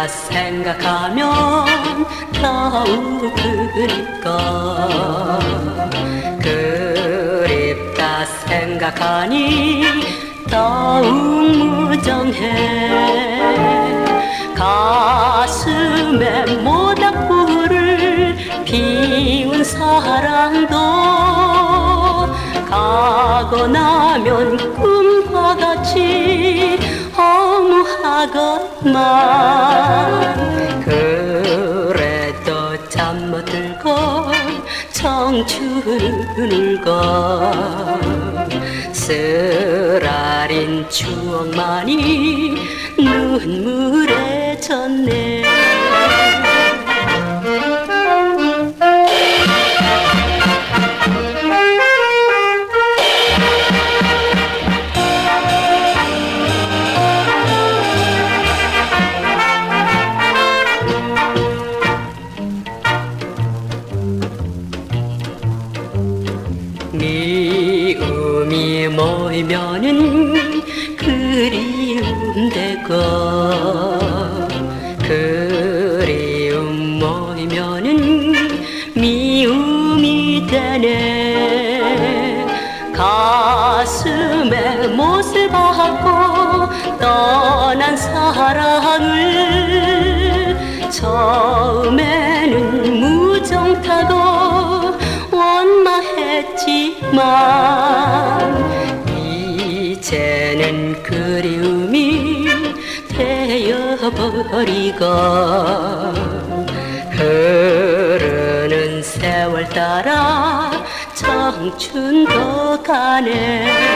생각하면 더욱 그립고 그립다 생각하니 더욱 무정해. 가슴에 모닥불을 피운 사랑도 가고 나면 꿈과 같이 허무하건만 그래도 잠 못 들고 청춘 울고 쓰라린 추억만이 눈물에 젖네. 미움이 모이면은 그리움 되고 그리움 모이면은 미움이 되네. 가슴에 못을 박고 떠난 사랑을 처음에는 무정타고 원망했지만 이제는 그리움이 되어버리고 흐르는 세월 따라 청춘도 가네.